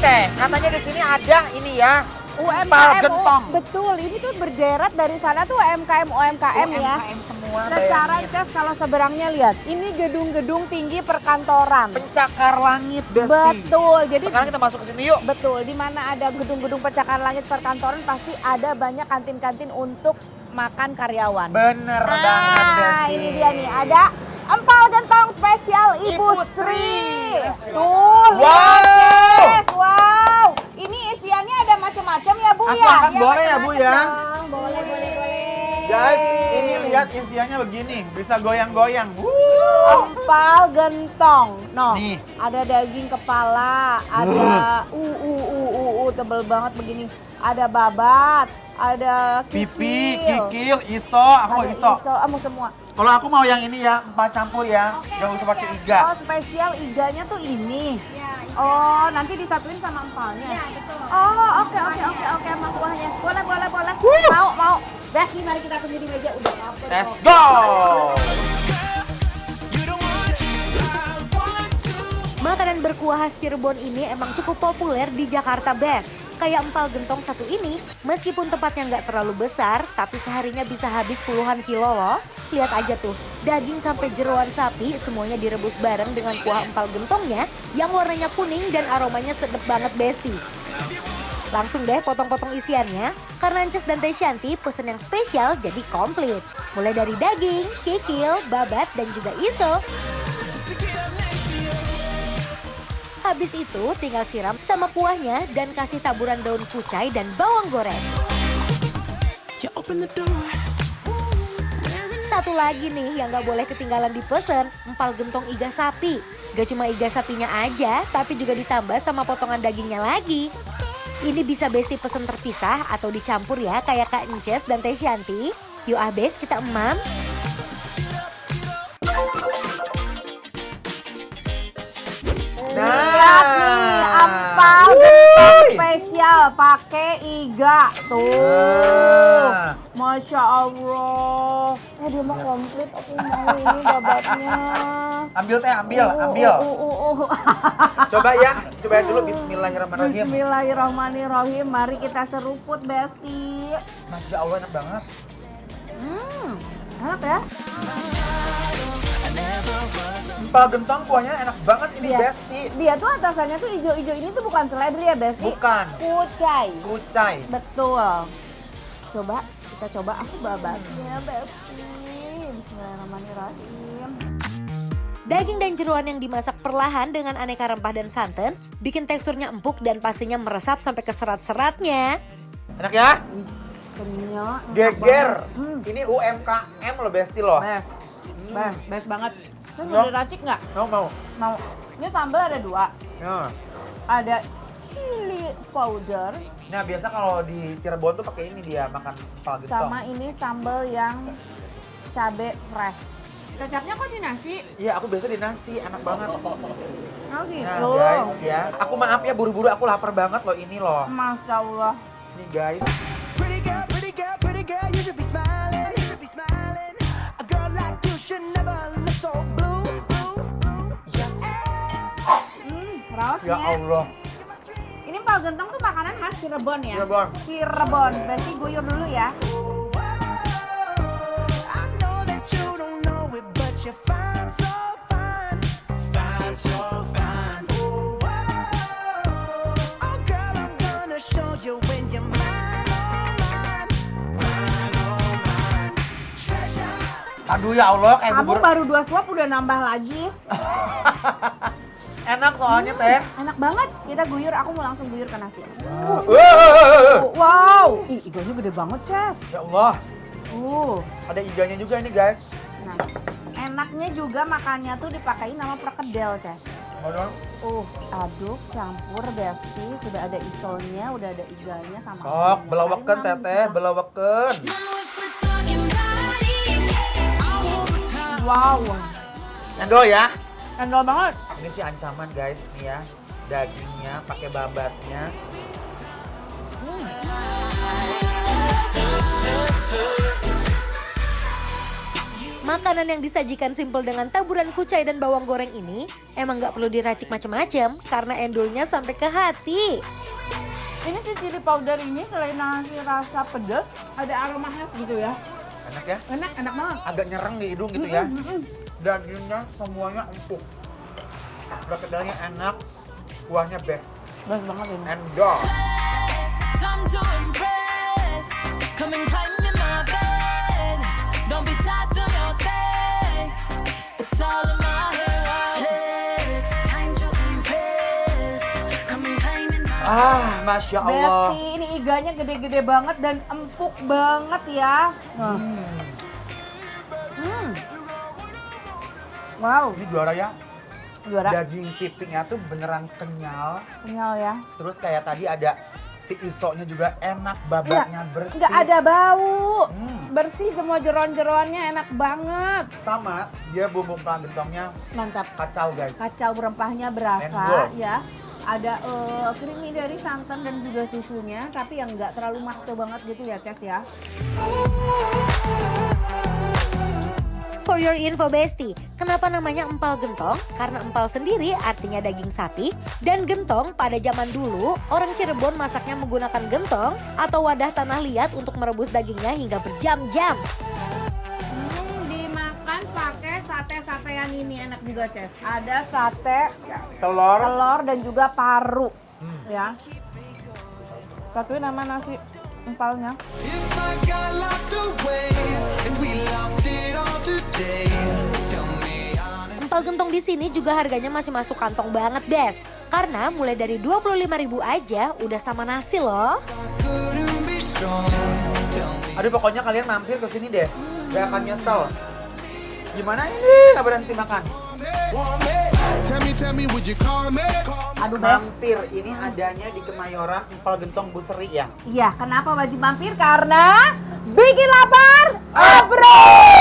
Oke, katanya di sini ada ini ya. UMKM, Empal gentong. betul. Ini tuh berderet dari sana tuh UMKM ya. UMKM semua. Secara bayangin. Ces kalau seberangnya lihat, ini gedung-gedung tinggi perkantoran. Pencakar langit, Besti. Betul. Jadi Sekarang kita masuk ke sini yuk. betul, di mana ada gedung-gedung pencakar langit perkantoran pasti ada banyak kantin-kantin untuk makan karyawan. Bener banget, Besti. Ini dia nih, ada empal gentong spesial Ibu Ibu Sri. Sri. Tuh, Wow. lihat, Ces. Wow. Ini isiannya ada macam-macam ya, Bu Aku ya? angkat Iya, boleh ya, Bu, ya? macam-macam dong. Boleh. Guys, ini lihat isiannya begini, bisa goyang-goyang. Empal gentong. No, Nih. ada daging kepala, ada tebel banget begini. Ada babat, ada Pipi, kikil. kikil, iso, aku mau Ada iso. mau semua. Kalau aku mau yang ini ya, 4 campur ya. Gak usah pakai iga. Oh, spesial iganya tuh ini. Oh, nanti disatuin sama empalnya. Iya, betul. Oh, oke sama kuahnya. Boleh. Mau. Besti, mari kita tunggu di meja udah lapar. Let's go! Makanan berkuah khas Cirebon ini emang cukup populer di Jakarta Best. Kayak empal gentong satu ini, meskipun tempatnya nggak terlalu besar, tapi seharinya bisa habis puluhan kilo loh. Lihat aja tuh, daging sampai jeroan sapi semuanya direbus bareng dengan kuah empal gentongnya yang warnanya kuning dan aromanya sedap banget, Besti. Langsung deh potong-potong isiannya, karena Ances dan Teh Shanty pesen yang spesial jadi komplit. Mulai dari daging, kikil, babat, dan juga iso. Habis itu tinggal siram sama kuahnya dan kasih taburan daun kucai dan bawang goreng. Satu lagi nih yang gak boleh ketinggalan dipesen, empal gentong iga sapi. Gak cuma iga sapinya aja, tapi juga ditambah sama potongan dagingnya lagi. Ini bisa Besti pesen terpisah atau dicampur ya kayak Kak Ances dan Teh Shanty. Yuk Bes, kita emam. Lihat nih, empal gentong spesial pakai iga. Tuh. Masya Allah. Dia mau komplit, aku mau ini babatnya. Ambil Teh, ambil. Coba ya, coba dulu. Bismillahirrahmanirrahim. Bismillahirrahmanirrahim. Mari kita seruput, Besti. Masya Allah, enak banget. Enak ya? Empal gentong kuahnya enak banget ini, Iya. Besti. Dia tuh atasannya tuh hijau-hijau ini tuh bukan seledri ya, Besti? Bukan. Kucai. Kucai. Betul. Coba, kita coba aku babatnya, Besti. Bismillahirrahmanirrahim. Daging dan jeroan yang dimasak perlahan dengan aneka rempah dan santan bikin teksturnya empuk dan pastinya meresap sampai ke serat-seratnya. Enak ya? Kenyal. Geger. Ini UMKM loh, Besti loh. Best banget. Terus Ya. mau diracik nggak? Mau. Mau. Ini sambal ada 2. Ya. Ada chili powder Nah, biasa kalau di Cirebon tuh pakai ini dia makan empal gentong. sama ini sambal yang cabe fresh. Kecapnya kok di nasi? Iya, aku biasa di nasi, enak banget. Oh gitu. Nah, guys ya. Aku maaf ya buru-buru, aku lapar banget loh ini loh. Masya Allah. Nih guys. Pretty girl, you should be smiling. A girl like you should never look so blue. Raosnya. Ya Allah. Ini empal gentong tuh makanan khas Cirebon ya? Cirebon. Cirebon. Berarti guyur dulu ya. I know that you don't know it, but you're fine, so fine. Fine, so fine. Oh, girl, I'm gonna show you when you're mine, oh mine. Treasure. Aduh ya Allah, kayak Kamu bubur. baru 2 suap udah nambah lagi. Enak soalnya Teh. Enak banget. Kita guyur, aku mau langsung guyur ke nasi. Wow. Ih, iganya gede banget, Ces. Ya Allah. Uh. Ada iganya juga ini guys. Nah, enaknya juga makannya tuh dipakai nama perkedel, Ces. Aduh. Aduk, campur, Besti. Sudah ada isolnya, udah ada iganya sama. Sok, belaweken Teteh, belaweken. Wow. Endol ya. Endol banget. Ini sih ancaman guys nih ya. Dagingnya pakai babatnya. Makanan yang disajikan simpel dengan taburan kucai dan bawang goreng ini emang nggak perlu diracik macam-macam karena endulnya sampai ke hati. Ini si chili powder ini selain ngasih rasa pedas, ada aroma khas gitu ya. Enak ya? Enak banget. Agak nyereng di hidung gitu ya. Dagingnya semuanya empuk. Perkedelnya enak, kuahnya best. Best banget ini. Endol. Time to impress. Come and climb in my bed. Don't be shy, do your thing. It's all in my head. Flex. Time to impress. Come and climb in my Masya Allah. Besti, ini iganya gede-gede banget dan empuk banget ya. Wow, Ini juara ya. juara. Daging pipingnya tuh beneran kenyal. Kenyal ya. Terus kayak tadi ada si isonya juga enak, babatnya bersih. Nggak ada bau. Hmm. Bersih, semua jeroan-jeroannya enak banget. Sama, dia bumbu empal gentongnya Mantap. kacau guys. Kacau rempahnya berasa Endol. ya. Ada creamy dari santan dan juga susunya, tapi yang nggak terlalu makte banget gitu ya, Ces ya. For your info Besti, kenapa namanya empal gentong? Karena empal sendiri artinya daging sapi dan gentong pada zaman dulu orang Cirebon masaknya menggunakan gentong atau wadah tanah liat untuk merebus dagingnya hingga berjam-jam. Dimakan pakai sate-satean ini enak juga, Ces. Ada sate, Telur. telur dan juga paru ya. Satuin nama nasi empalnya. If I got locked away and we lost it all today, tell me honest. Empal gentong di sini juga harganya masih masuk kantong banget, Des. Karena mulai dari 25.000 aja udah sama nasi loh. Couldn't be strong. Tell me. Aduh pokoknya kalian mampir ke sini deh. Gak akan nyesel. Gimana ini? Gak berhenti makan. Want me? Tell me, would you call me? Aduh, Beb. Mampir ini adanya di Kemayoran Empal Gentong Bu Seri ya. Iya, kenapa wajib mampir? Karena bikin lapar, approve!